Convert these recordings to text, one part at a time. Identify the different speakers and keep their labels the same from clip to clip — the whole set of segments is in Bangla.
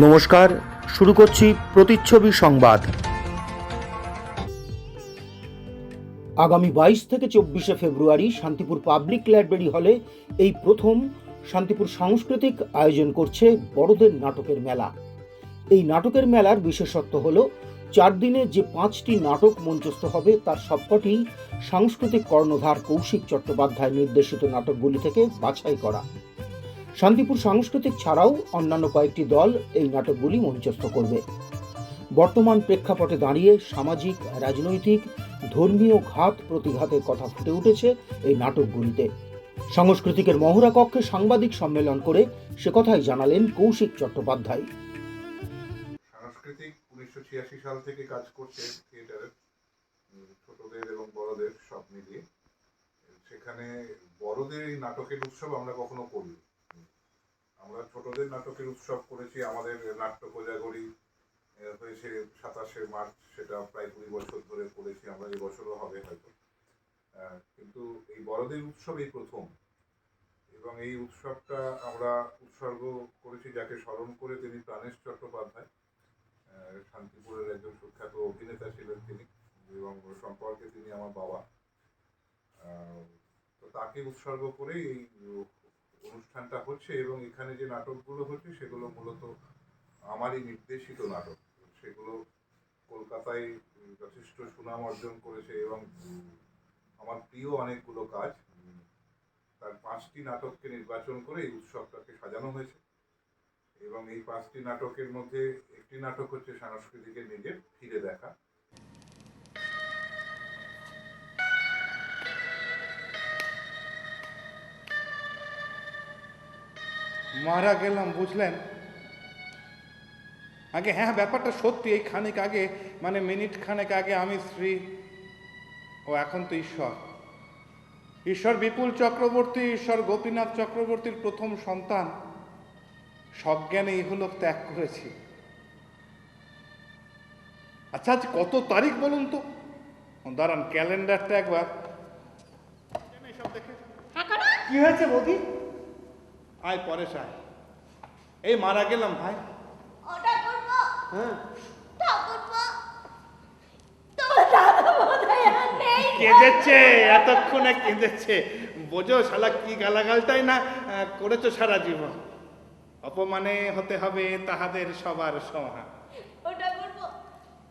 Speaker 1: নমস্কার, শুরু করছি প্রতিচ্ছবি সংবাদ। আগামী 22 থেকে 24শে ফেব্রুয়ারি শান্তিপুর পাবলিক লাইব্রেরি হলে এই প্রথম শান্তিপুর সাংস্কৃতিক আয়োজন করছে বড়দের নাটকের মেলা। এই নাটকের মেলার বিশেষত্ব হলো 4 দিনে যে 5টি নাটক মঞ্চস্থ হবে তার সবকটি সাংস্কৃতিক কর্ণধার কৌশিক চট্টোপাধ্যায় নির্দেশিত নাটকগুলি থেকে বাছাই করা। শান্তিপুর সাংস্কৃতিক ছাড়াও অন্যান্য কয়েকটি দল এই নাটকগুলি মঞ্চস্থ করবে। বর্তমান প্রেক্ষাপটে দাঁড়িয়ে সামাজিক, রাজনৈতিক, ধর্মীয় ঘাত প্রতিঘাতের কথা ফুটে উঠেছে এই নাটকগুলিতে। সাংস্কৃতিকের মহড়া কক্ষে সাংবাদিক সম্মেলন করে সে কথাই জানালেন কৌশিক চট্টোপাধ্যায়।
Speaker 2: সাংস্কৃতিক 1986 সাল থেকে কাজ করছে থিয়েটারের, ছোটদের এবং বড়দের সব মিলিয়ে। সেখানে বড়দের এই নাটকের উৎসব আমরা কখনো করি। আমরা ছোটদের নাটকের উৎসব করেছি, আমাদের নাট্য কোজাগরি হয়েছে 27শে মার্চ, সেটা প্রায় 20 বছর ধরে করেছি আমরা, এই বছরও হবে হয়তো। কিন্তু এই বড়দের উৎসব এই প্রথম, এবং এই উৎসবটা আমরা উৎসর্গ করেছি যাকে স্মরণ করে, তিনি প্রাণেশ চট্টোপাধ্যায়, শান্তিপুরের একজন সুখ্যাত অভিনেতা ছিলেন তিনি, এবং সম্পর্কে তিনি আমার বাবা। তো তাকে উৎসর্গ করে এই অনুষ্ঠানটা হচ্ছে, এবং এখানে যে নাটকগুলো হচ্ছে সেগুলো মূলত আমারই নির্দেশিত নাটক। সেগুলো কলকাতায় যথেষ্ট সুনাম অর্জন করেছে, এবং আমার প্রিয় অনেকগুলো কাজ। তার 5টি নাটককে নির্বাচন করে এই উৎসবটাকে সাজানো হয়েছে, এবং এই 5টি নাটকের মধ্যে একটি নাটক হচ্ছে সাংস্কৃতিকের নিজের ফিরে দেখা।
Speaker 3: মারা গেলাম, বুঝলেন? আগে হ্যাঁ, ব্যাপারটা সত্যি। এই খানিক আগে, মানে মিনিট খানেক আগে আমি স্ত্রী ও এখন তো ঈশ্বর বিপুল চক্রবর্তী, ঈশ্বর গোপীনাথ চক্রবর্তীর প্রথম সন্তান সজ্ঞানে ইহলোক ত্যাগ করেছি। আচ্ছা, আজ কত তারিখ বলুন তো? দাঁড়ান, ক্যালেন্ডারটা একবার।
Speaker 4: কি হয়েছে বৌদি?
Speaker 3: আয় পরেশ আয়। এই মারা গেলাম ভাই।
Speaker 4: হ্যাঁ,
Speaker 3: কেঁদেছে, এতক্ষণে কেঁদেছে। বোঝো শালা কি গালাগালটাই না করেছো সারা জীবন। অপমানে হতে হবে তাহাদের সবার সমান।
Speaker 5: ওটা করবো,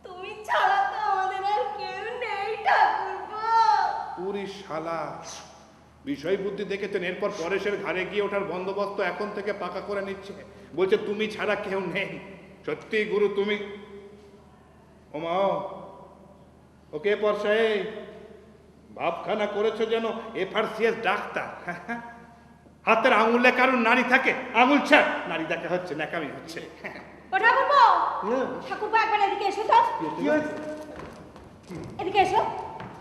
Speaker 5: তুমি ছাড়া তো আমাদের আর কেউ নেই ঠাকুরপো।
Speaker 3: পুরি শালা, বিষয় বুদ্ধি দেখেছেন। এরপর পরেশের ঘাড়ে গিয়ে ওঠার বন্দোবস্ত এখন থেকে পাকা করে নিচ্ছে। বলছে তুমি ছাড়া কেউ নেই। সত্যি গুরু তুমি। ওমা, ওকে পরশা, এই ভাবখানা করেছো যেন FRCS ডাক্তার। হাতের আঙুলে কারণ নারী থাকে, আঙুল ছাড় নারী দেখা হচ্ছে, ন্যাকামি হচ্ছে।
Speaker 5: ও ঠাকুরপো, ঠাকুরপো একবার এদিকে এসো তো।
Speaker 4: কি হয়েছে?
Speaker 5: এদিকে এসো।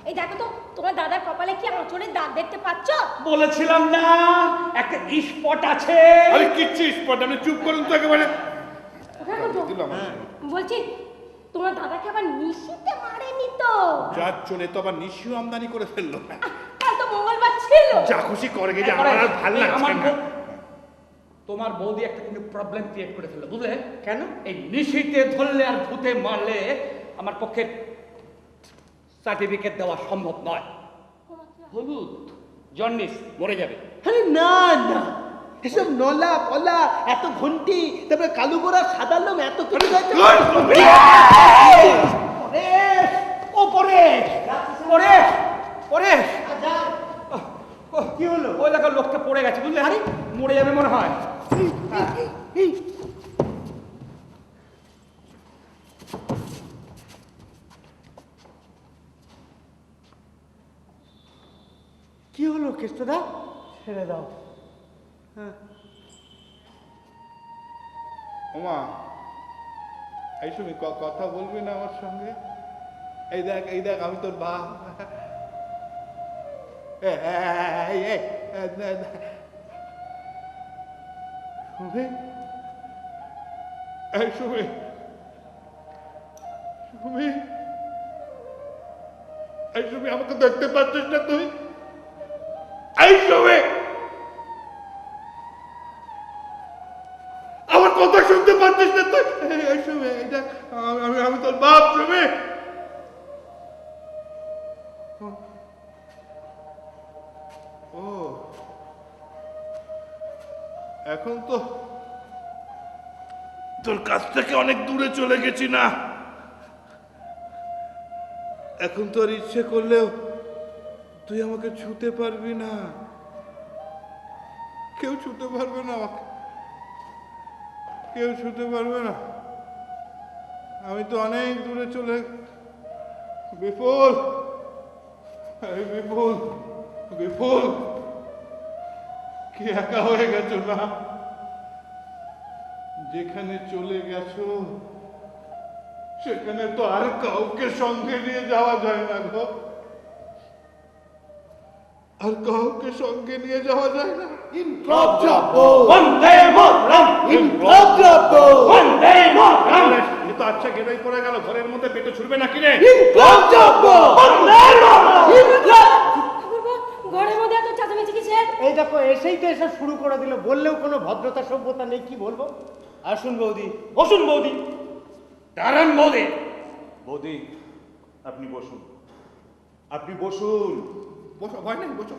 Speaker 5: এই দেখো তো, তোমার দাদার কপালে কি আঁচড়ের দাগ দেখতে পাচ্ছ?
Speaker 4: বলেছিলাম না একটা স্পট আছে।
Speaker 3: আরে কিচ্ছু স্পট, আমি চুপ করুন তো একেবারে।
Speaker 5: বলছি, তোমার দাদাকে আবার নিশিতে মারেনি তো?
Speaker 3: যার চলে তো আবার নিশিও আমদানি করে ফেললো।
Speaker 5: কাল তো মঙ্গলবার ছিল।
Speaker 3: যা খুশি করে গেছে, আমার আর ভাল লাগছে না।
Speaker 4: তোমার বৌদি একটা কিন্তু প্রবলেম ক্রিয়েট করে ফেললো, বুঝলে? কেন? এই নিশিতে ধরলে আর ভূতে মারলে আমার পক্ষে সার্টিফিকেট দেওয়া সম্ভব নয়। হলুদ জন্ডিস, মরে যাবে।
Speaker 6: আরে না না, এসব নলা পলা, এত ঘন্টি, তারপরে কালো গোড়া সাদা লোম, এত কিছু
Speaker 4: কি হলো? ওই এলাকার লোকটা পড়ে গেছে, বুঝলে? আরে মরে যাবে মনে হয়।
Speaker 6: কি হলো কেষ্টদা? ছেড়ে দাও।
Speaker 3: হ্যাঁ, ওমা, এই সময় কথা বলবি না আমার সঙ্গে? এই দেখ, এই দেখ, আমি তোর বাপ। আমাকে দেখতে পাচ্ছিস না তুই? এই সময় আমার কথা শুনতে পারছিস না তুই? এই সুমি, এটা আমি তোর বাপ সুমি। ও, এখন তো তোর কাছ থেকে অনেক দূরে চলে গেছি না, এখন তোর ইচ্ছে করলেও তুই আমাকে ছুতে পারবি না, কেউ ছুতে পারবে না আমাকে, কেউ ছুতে পারবে না। আমি তো অনেক দূরে চলে। বিপুল, এই বিপুল, বিপুল, কি একা হয়ে গেছো না? যেখানে চলে গেছো সেখানে তো আর কাউকে সঙ্গে নিয়ে যাওয়া যায় না গো, আর কাউকে সঙ্গে নিয়ে যাওয়া যায় না।
Speaker 6: বন্দে মাতরম, ইনকলাব জিন্দাবাদ, বন্দে মাতরম,
Speaker 3: এ তো আচ্ছা গেটাই পড়ে গেল, ঘরের মধ্যে পেটে ছুটবে নাকি রে?
Speaker 6: ইনকলাব জিন্দাবাদ, বন্দে মাতরম, ইনকলাব।
Speaker 5: ঘরের মধ্যে এত চাচামেচি কিসের?
Speaker 7: এই দেখো এসেই তো এসে শুরু করে দিল, বললেও কোনো ভদ্রতা সভ্যতা নেই, কি বলবো। আসুন বৌদি, বসুন বৌদি।
Speaker 4: দাঁড়ান বৌদি।
Speaker 8: বৌদি আপনি বসুন, আপনি বসুন।
Speaker 3: বসো, ভয় নেই, বসো।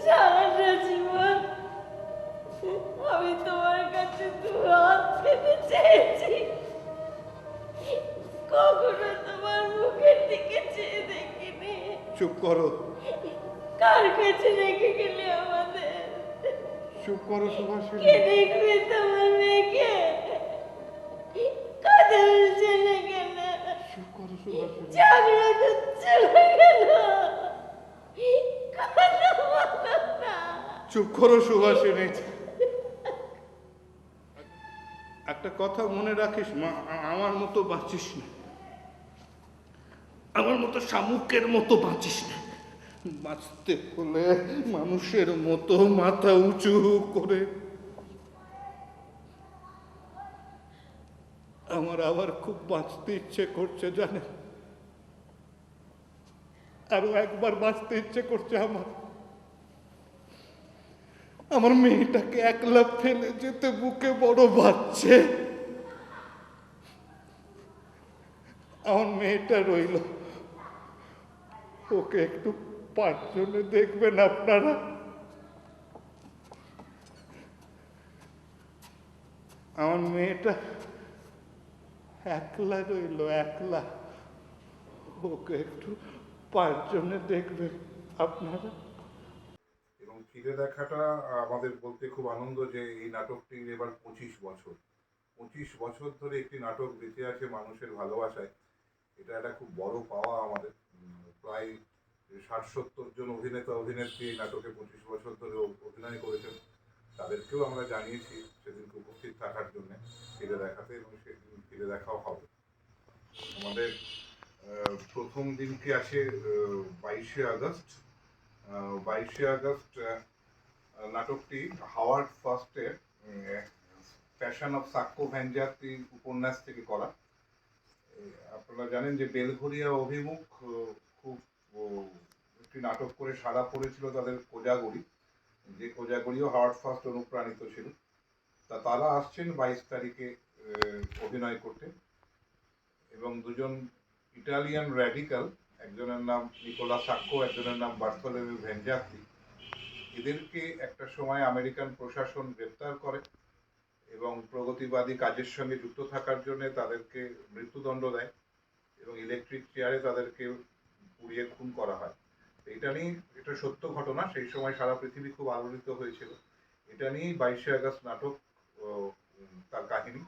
Speaker 5: সারাটা জীবন আমি তোমার কাছে দু হাত পেতে চেয়েছি, কখনো তোমার মুখের দিকে চেয়ে দেখিনি।
Speaker 3: চুপ করো,
Speaker 5: কার কাছে রেখে গেলে আমাদের?
Speaker 3: চুপ করো সুভাষিনী।
Speaker 5: কে দেখবে তোমার মেয়েকে? কাদের চলে গেল,
Speaker 3: চুপ করো সুভাষিনী।
Speaker 5: ঝগড়া তো চলে গেল, কথা বলো না।
Speaker 3: চুপ করো সুভাষিনী। একটা কথা মনে রাখিস মা, আমার মতো বাঁচিস না, আমার মতো শামুকের মতো বাঁচিস না। বাঁচতে হলে মানুষের মতো মাথা উঁচু করে। আমার আবার খুব বাঁচতে ইচ্ছে করছে জানে, আরো একবার বাঁচতে ইচ্ছে করছে আমার। আমার মেয়েটাকে একলা ফেলে যেতে বুকে বড় বাজছে। আমার মেয়েটা রইল, ওকে একটু পাঁচজনে দেখবেন আপনারা। আমার মেয়েটা একলা রইল, একলা, ওকে একটু পাঁচজনে দেখবেন আপনারা।
Speaker 2: এবং ফিরে দেখাটা আমাদের বলতে খুব আনন্দ যে এই নাটকটির এবার 25 বছর ধরে একটি নাটক বেঁচে আছে মানুষের ভালোবাসায়। এটা একটা খুব বড় পাওয়া আমাদের। প্রায় 60-70 জন অভিনেতা অভিনেত্রী এই নাটকে 25 বছর ধরে অভিনয় করেছেন। তাদেরকেও আমরা জানিয়েছি সেদিনকে উপস্থিত থাকার জন্য ফিরে দেখাতে, এবং সেদিন ফিরে দেখাও হবে। আমাদের প্রথম দিনকে আছে 22শে আগস্ট। 22শে আগস্ট নাটকটি হাওয়ার্ড ফার্স্টের প্যাশন অফ সাক্ষ্য ভ্যানজাতি উপন্যাস থেকে করা। আপনারা জানেন যে বেলঘরিয়া অভিমুখ খুব একটি নাটক করে সাড়া পড়েছিল তাদের কোজাগরি, যে কোজাগরিও হাওয়ার্ড ফার্স্ট অনুপ্রাণিত ছিল। তারা আসছেন 22 তারিখে অভিনয় করতে, এবং দুজন ইটালিয়ান র্যাডিক্যাল, একজনের নাম নিকোলা সাক্কো, একজনের নাম বার্থোলোমিউ ভেনজাতি। এদেরকে একটা সময় আমেরিকান প্রশাসন গ্রেপ্তার করে এবং প্রগতিবাদী কাজের সঙ্গে যুক্ত থাকার জন্য তাদেরকে মৃত্যুদণ্ড দেয় এবং ইলেকট্রিক চেয়ারে তাদেরকে পুড়িয়ে খুন করা হয়। এটা নিয়ে, এটা সত্য ঘটনা, সেই সময় সারা পৃথিবী খুব আলোড়িত হয়েছিল। এটা নিয়েই 22শে আগস্ট নাটক তার কাহিনী।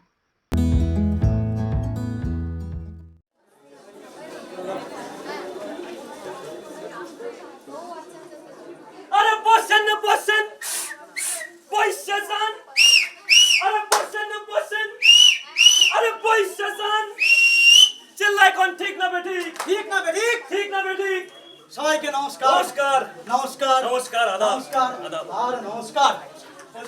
Speaker 6: আরে
Speaker 9: না বেঠিক? ঠিক না বেঠিক? ঠিক না বেঠিক? সবাইকে নমস্কার। নমস্কার। নমস্কার। নমস্কার, আদাব। নমস্কার। আদাব। আর নমস্কার।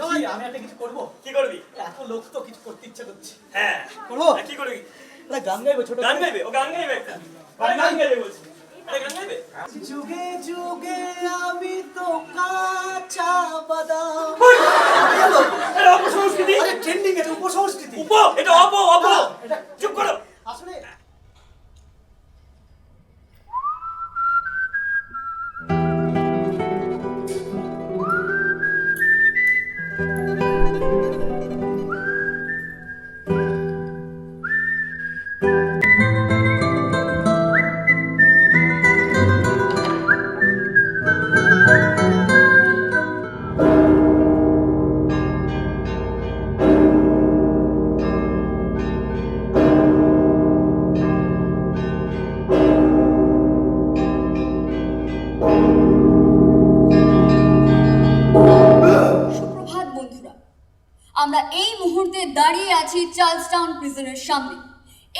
Speaker 9: সবাই আমি একটা কিছু করব। কি করবি? এত লোক তো কিছু করতে ইচ্ছা করছে। হ্যাঁ। করব? কি করবি? একটা গান গাইবো ছোট। গান গাইবে? ও গান গাইবে একটা। গান গাইবে বলছি। আরে গান গাইবে?
Speaker 6: যুগে যুগে আমি তো কাঁচা বাদাম।
Speaker 9: এটা অপসংস্কৃতি।
Speaker 6: আরে ট্রেন্ডিং, এটা উপসংস্কৃতি।
Speaker 9: এটা চুপ করো।
Speaker 6: আসলে
Speaker 10: সুপ্রভাত বন্ধুরা, আমরা এই মুহূর্তে দাঁড়িয়ে আছি চার্লসটাউন প্রিজনের সামনে।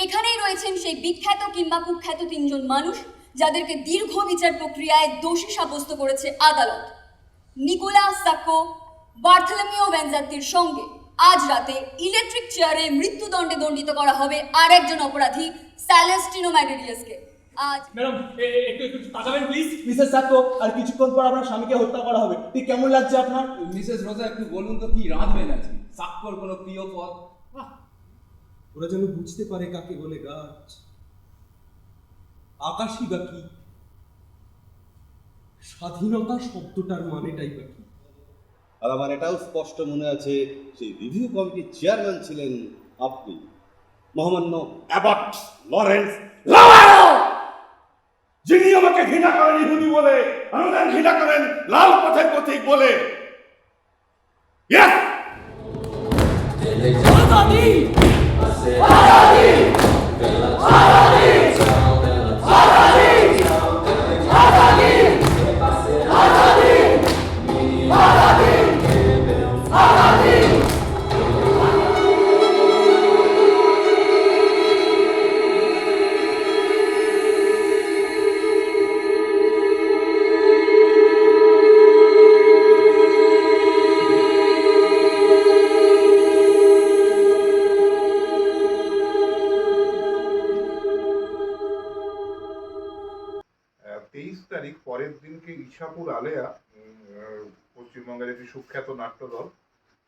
Speaker 10: এখানেই রয়েছেন সেই বিখ্যাত কিংবা কুখ্যাত তিনজন মানুষ যাদেরকে দীর্ঘ বিচার প্রক্রিয়ায় দোষী সাব্যস্ত করেছে আদালত। নিকোলাস সাক্কো, বার্থোলোমিও ভেনজাত্তির সঙ্গে আজ রাতে ইলেকট্রিক চেয়ারে মৃত্যুদণ্ডে দণ্ডিত করা হবে আরেকজন অপরাধী সেলেস্টিনো ম্যাগেরিয়াসকে। আজ
Speaker 9: ম্যাডাম একটু তাকাবেন প্লিজ।
Speaker 6: মিসেস সাক্কো, আর কিছুক্ষণ পর আপনার স্বামীকে হত্যা করা হবে। ঠিক কেমন লাগছে আপনার?
Speaker 11: মিসেস রোজা একটু বলুন তো কি রাঁধবেন আজকে? সাক্কর কোনো প্রিয় পদ?
Speaker 12: ওরা যেন বুঝতে পারে কাকে বলে গাছ, আকাশই বা কি, স্বাধীনতা শব্দটার মানেটাই বা কি।
Speaker 13: আর আমার এটাও স্পষ্ট মনে আছে, সেই রিভিউ কমিটির চেয়ারম্যান ছিলেন আপনি, মহামান্য
Speaker 3: অ্যাবট লরেন্স লাভাল, যিনি আমাকে ঘৃণা করেন ইহুদি বলে, আমাদের ঘৃণা করেন লাল পথের পথিক বলে। ইয়েস,
Speaker 2: তারিখ পরের দিনকে ইছাপুর আলেয়া, পশ্চিমবঙ্গের একটি সুখ্যাত নাট্যদল,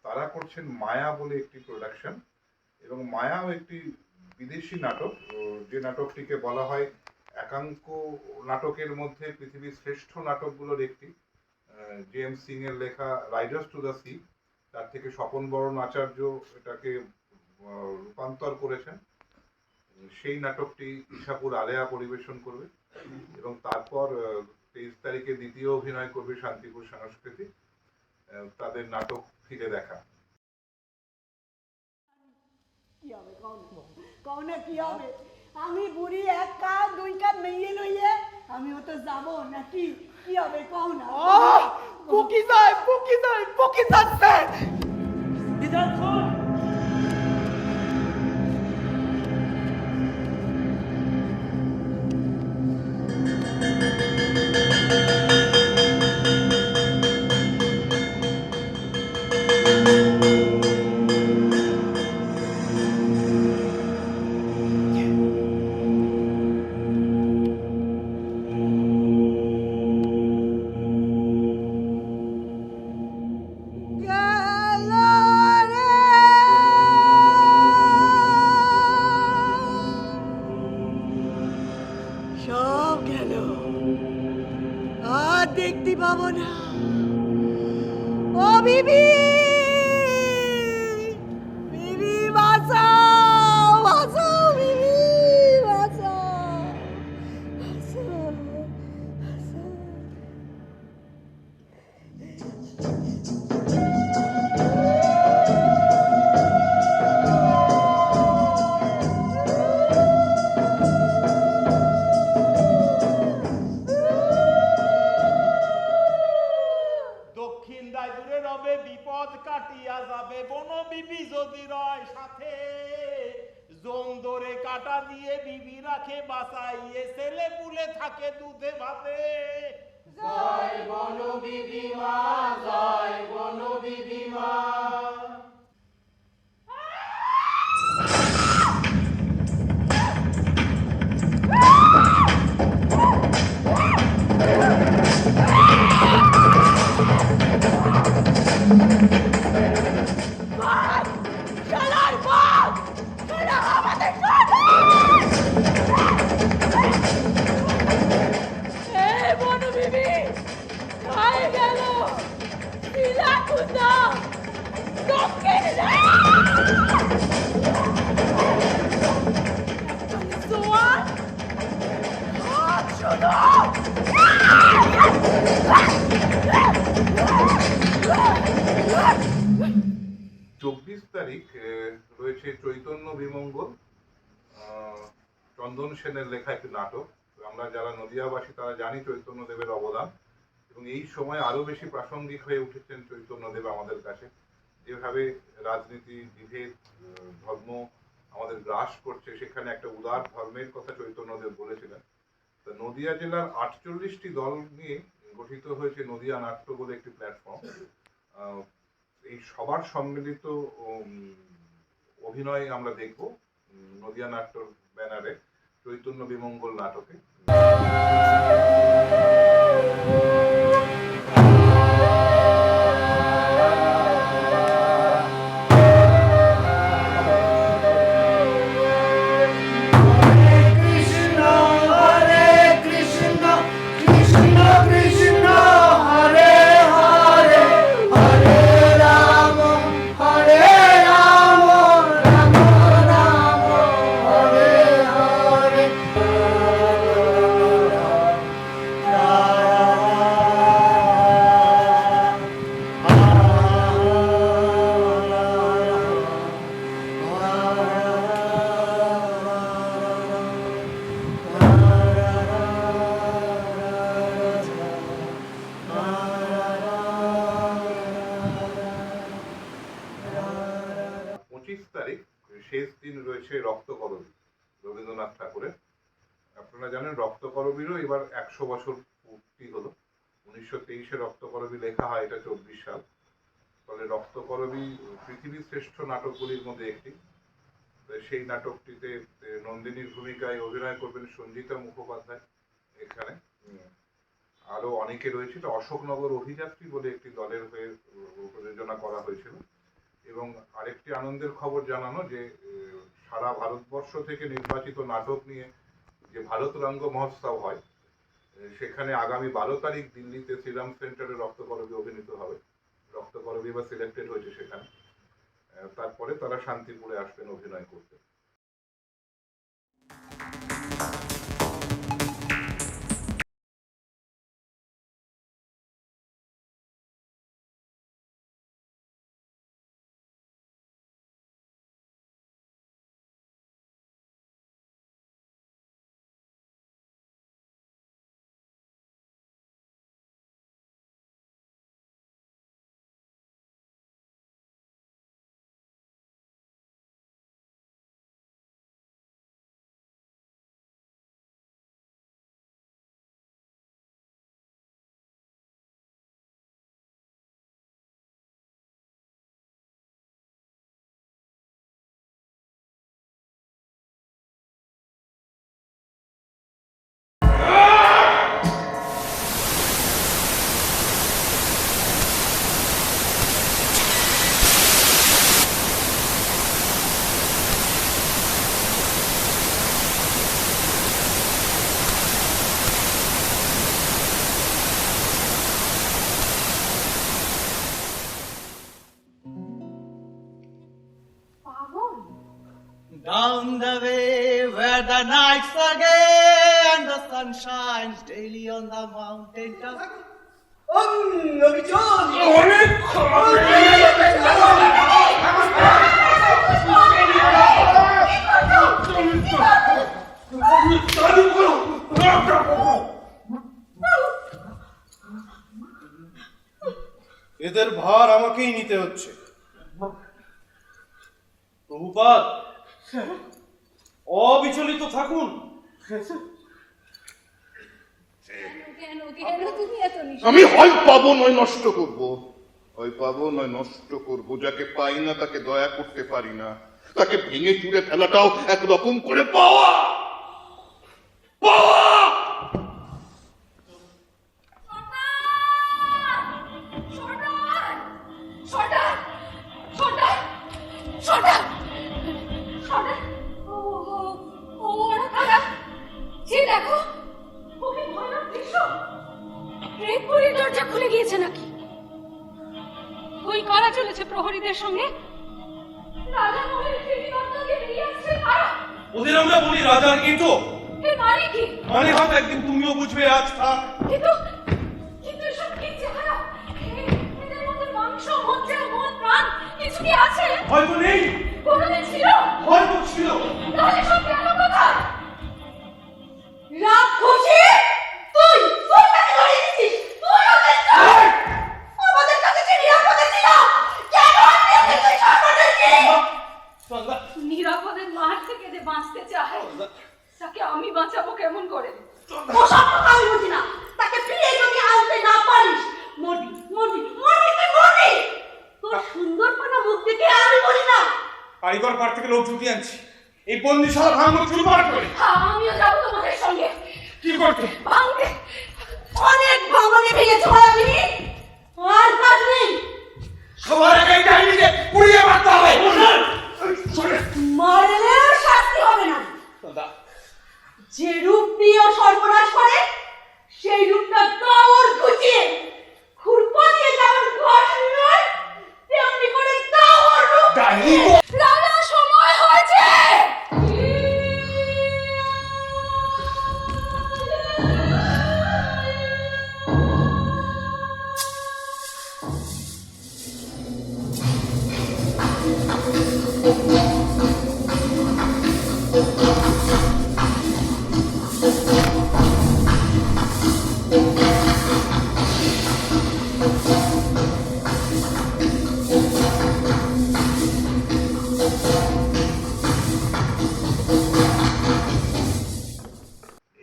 Speaker 2: তারা করছেন মায়া বলে একটি প্রোডাকশন। এবং মায়াও একটি বিদেশি নাটক, যে নাটকটিকে বলা হয় একাঙ্ক নাটকের মধ্যে পৃথিবীর শ্রেষ্ঠ নাটকগুলোর একটি। জেমস সিং এর লেখা রাইডার্স টু দ্য সি, তার থেকে স্বপন বরণ আচার্য এটাকে রূপান্তর করেছেন। সেই নাটকটি ইছাপুর আলেয়া পরিবেশন করবে এবং তারপর 23 তারিখে দ্বিতীয় অভিনয় করবে শান্তিপুর সংস্কৃতি, তাদের নাটক ফিরে দেখা।
Speaker 14: কি হবে কওনা কি হবে? আমি বুড়ি এক কাজ দুই কাজ মেয়ে লইয়ে আমিও তো যাব নাকি? কি হবে কওনা?
Speaker 6: বুকি যায় বুকি যাচ্ছে।
Speaker 9: বিধান শুন,
Speaker 14: সব গেল, আর দেখতে পাবো না। ও বিবি, বিবি বাঁচাও, বাঁচাও বিবি, বাঁচাও, বাঁচাও, বাঁচাও।
Speaker 8: দক্ষিণ দায়দুরে রবে বিপদ কাটিয়া যাবে, বন বিবি যদি রয় সাথে, জম দরে কাটা দিয়ে বিবি রাখে বাসাইয়ে, ছেলে পুলে থাকে দুধে ভাতে।
Speaker 9: জয় বনো বিবি মা, জয় বনো বিবি মা।
Speaker 14: শালার বাপ! শালা আমাদের বনু বিবি হয়ে গেল শিলা কুদা দক্ষিণ সোয়ান হাত শুনো
Speaker 2: 24 তারিখ রয়েছে চৈতন্য বিমঙ্গল, চন্দন সেনের লেখা একটি নাটক। আমরা যারা নদিয়াবাসী তারা জানি চৈতন্যদেবের অবদান, এবং এই সময় আরো বেশি প্রাসঙ্গিক হয়ে উঠেছেন চৈতন্যদেব আমাদের কাছে। যেভাবে রাজনীতি, বিভেদ, ধর্ম আমাদের গ্রাস করছে, সেখানে একটা উদার ধর্মের কথা চৈতন্যদেব বলেছিলেন। তো নদিয়া জেলার 48টি দল নিয়ে গঠিত হয়েছে নদিয়া নাট্য বলে একটি প্ল্যাটফর্ম। এই সবার সম্মিলিত অভিনয় আমরা দেখব নদিয়া নাট্যর ব্যানারে চৈতন্য বিমঙ্গল নাটকে। শেষ দিন রয়েছে রক্তকরবী রবীন্দ্রনাথ ঠাকুরের। আপনারা জানেন রক্তকরবীরও এবার 100 বছর পূর্তি হলো। 1923-এ রক্তকরবী লেখা হয়, এটা 24 সাল। ফলে রক্তকরবী পৃথিবীর শ্রেষ্ঠ নাটকগুলির মধ্যে একটি। সেই নাটকটিতে নন্দিনীর ভূমিকায় অভিনয় করবেন সঞ্জিতা মুখোপাধ্যায়। এখানে আরো অনেকে রয়েছে। অশোকনগর অভিযাত্রী বলে একটি দলের হয়ে প্রযোজনা করা হয়েছিল। এবং আরেকটি আনন্দের খবর জানানো যে সারা ভারতবর্ষ থেকে নির্বাচিত নাটক নিয়ে যে ভারত রঙ্গ মহোৎসব হয়, সেখানে আগামী 12 তারিখ দিল্লিতে শ্রীরাম সেন্টারে রক্তকরবী অভিনীত হবে। রক্তকরবী বা সিলেক্টেড হয়েছে সেখানে। তারপরে তারা শান্তিপুরে আসবেন অভিনয় করতে।
Speaker 9: Down the way where the nights are gay and the sun shines daily on the mountain top.
Speaker 7: এদের ভার আমাকেই নিতে হচ্ছে। প্রভুপাদ, অবিচলিত থাকুন।
Speaker 3: আমি হয় পাবো নয় নষ্ট করব, হয় পাবো নয় নষ্ট করব। যাকে পাই না তাকে দয়া করতে পারি না, তাকে ভেঙে চুরে ফেলাটাও একরকম করে পাওয়া। পাওয়া
Speaker 10: দরজা খুলে গিয়েছে নাকি? ওই কারা চলেছে প্রহরীদের সঙ্গে? রাজা মহলের কৃতিকর্তাকে বেরিয়ে আসছে কারা?
Speaker 7: ওদের আমরা বলি রাজার এঁটো।
Speaker 10: এর মানে কি?
Speaker 7: মানে হয়তো একদিন তুমিও বুঝবে, আজ থাক।
Speaker 10: কিন্তু এসব কি চেহারা? এদের মধ্যে মাংস, মজ্জা, মন, প্রাণ কিছু কি আছে?
Speaker 7: হয়তো নেই,
Speaker 10: কোনোদিন ছিল,
Speaker 7: হয়তো ছিল।
Speaker 10: তাহলে সব গেল কোথায়? রাক্ষসী, তুই তাকে ধরিয়ে দিচ্ছিস? তুই আমাদের কাছে যে নিরাপদে ছিল, কেন আপনি ওকে তুই সর্বনাশ করলি? নিরাপদের মার থেকে যে বাঁচতে চায়, তাকে আমি বাঁচাবো কেমন করে? ওসব কথা আমি বুঝি না। তাকে ফিরে যদি আনতে না পারিস, মরবি। তোর সুন্দরপনা মুখ দেখে আমি বলি না।
Speaker 7: কারিগর পাড় থেকে লোক জুটিয়ে আনছি, এই বন্দিশালা ভাঙবো চুরমার করে।
Speaker 10: আমিও যাবো তোমাদের সঙ্গে।
Speaker 7: কি করতে?
Speaker 10: ভাঙতে। অনেক ভাঙনে ভেঙেছে আমি, আর কাজ নেই।
Speaker 7: সবার আগে ডাইনিকে পুড়িয়ে মারতে হবে।
Speaker 10: মারলে শাস্তি হবে না। যে রূপ দিয়ে সর্বনাশ করে, সেই রূপটা কাউর গুছিয়ে খুরপা দিয়ে যেমন ঘর নয়, তেমনি করে কাউর রূপ। রাজা, সময় হয়েছে।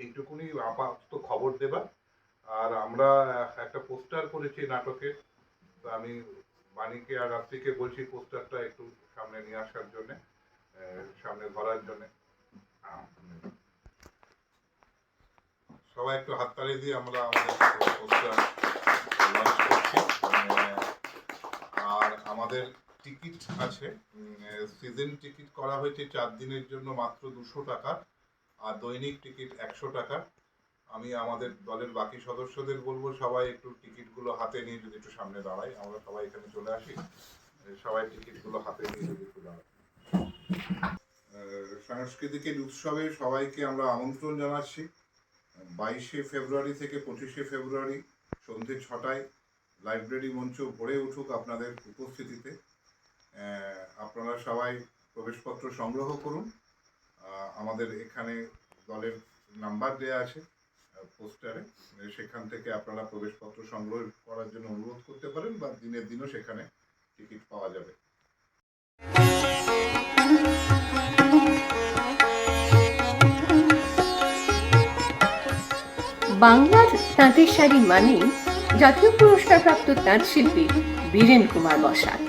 Speaker 2: এইটুকুনি আপাতত খবর দেবা। আর আমরা একটা পোস্টার করেছি নাটকের, তো আমি বাণীকে আর রাত্রিকে বলছি পোস্টারটা একটু সামনে নিয়ে আসার জন্য, সামনে ধরার জন্য। সবাই একটু হাততালি দিয়ে আমরা আমাদের পোস্টার লঞ্চ করছি। আর আমাদের টিকিট আছে, সিজন টিকিট করা হয়েছে 4 দিনের জন্য মাত্র 200 টাকা, আর দৈনিক টিকিট 100 টাকা। আমি আমাদের দলের বাকি সদস্যদের বলবো সবাই একটু টিকিটগুলো হাতে নিয়ে যদি একটু সামনে দাঁড়াই, আমরা সবাই এখানে চলে আসি, সবাই টিকিটগুলো হাতে নিয়ে যদি একটু দাঁড়াই। সাংস্কৃতিক উৎসবে সবাইকে আমরা আমন্ত্রণ জানাচ্ছি। 22শে ফেব্রুয়ারি থেকে 25শে ফেব্রুয়ারি সন্ধ্যে 6টায় লাইব্রেরি মঞ্চ ভরে উঠুক আপনাদের উপস্থিতিতে। আপনারা সবাই প্রবেশপত্র সংগ্রহ করুন। আমাদের এখানে দলের নাম্বার দেয়া আছে পোস্টারে, সেখান থেকে আপনারা প্রবেশপত্র সংগ্রহ করার জন্য অনুরোধ করতে পারেন, বা দিনের দিনও সেখানে টিকিট পাওয়া যাবে।
Speaker 15: বাংলার তাঁতের শাড়ি মানেই জাতীয় পুরস্কারপ্রাপ্ত তাঁত শিল্পী বীরেন কুমার বসাক।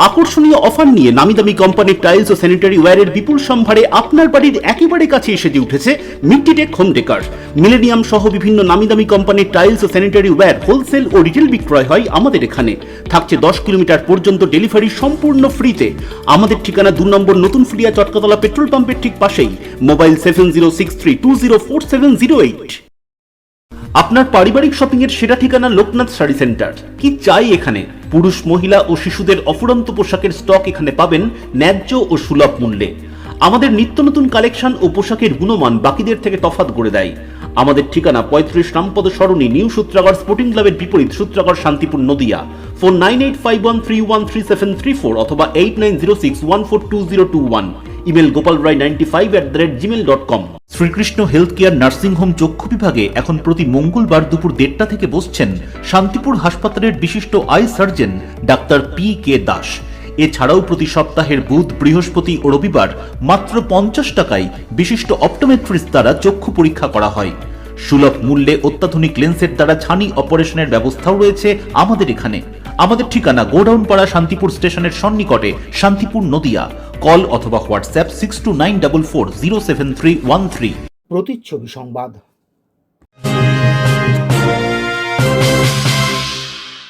Speaker 1: আকর্ষণীয় অফার নিয়ে নামিদামি কোম্পানির টাইলস ও স্যানিটারি ওয়্যারের বিপুল সম্ভারে আপনার বাড়ির একেবারে কাছে এসে উঠেছে মিট্টিটেক হোম ডেকার। মিলেনিয়াম সহ বিভিন্ন নামিদামি কোম্পানির টাইলস ও স্যানিটারি ওয়্যার হোলসেল ও রিটেল বিক্রয় হয় আমাদের এখানে। থাকছে 10 কিলোমিটার পর্যন্ত ডেলিভারি সম্পূর্ণ ফ্রিতে। আমাদের ঠিকানা 2 নম্বর নতুন ফুলিয়া চটকাতলা পেট্রোল পাম্পের ঠিক পাশেই। মোবাইল 7063204708। আপনার পারিবারিক শপিং এর সেরা ঠিকানা লোকনাথ শাড়ি সেন্টার। কি চাই এখানে? পুরুষ, মহিলা ও শিশুদের অফুরন্ত পোশাকের স্টক এখানে পাবেন ন্যায্য ও সুলভ মূল্যে। আমাদের নিত্য নতুন কালেকশন ও পোশাকের গুণমান বাকিদের থেকে তফাৎ করে দেয়। আমাদের ঠিকানা 35 রামপদ সরণি, নিউ সূত্রাগড় স্পোর্টিং ক্লাবের বিপরীত, সূত্রাগড়, শান্তিপুর, নদিয়া। ফোন 9851313734 অথবা 8906142021। Email gopalrai95@gmail.com। Srikrishna health care nursing home চক্ষু বিভাগে এখন প্রতি মঙ্গলবার দুপুর 1:30 থেকে বসছেন শান্তিপুর হাসপাতালের বিশিষ্ট I surgeon doctor PK Das.
Speaker 16: এছাড়াও প্রতি সপ্তাহের বুধ, বৃহস্পতি ও রবিবার মাত্র 50 টাকায় বিশিষ্ট অপটোমেট্রিস্ট দ্বারা চক্ষু পরীক্ষা করা হয়। সুলভ মূল্যে অত্যাধুনিক লেন্সের দ্বারা ছানি অপারেশনের ব্যবস্থাও রয়েছে আমাদের এখানে। আমাদের ঠিকানা গোডাউনপাড়া, শান্তিপুর স্টেশনের সন্নিকটে, শান্তিপুর, নদিয়া। কল অথবা হোয়াটসঅ্যাপ 6294407313।
Speaker 1: প্রতিচ্ছবি সংবাদ।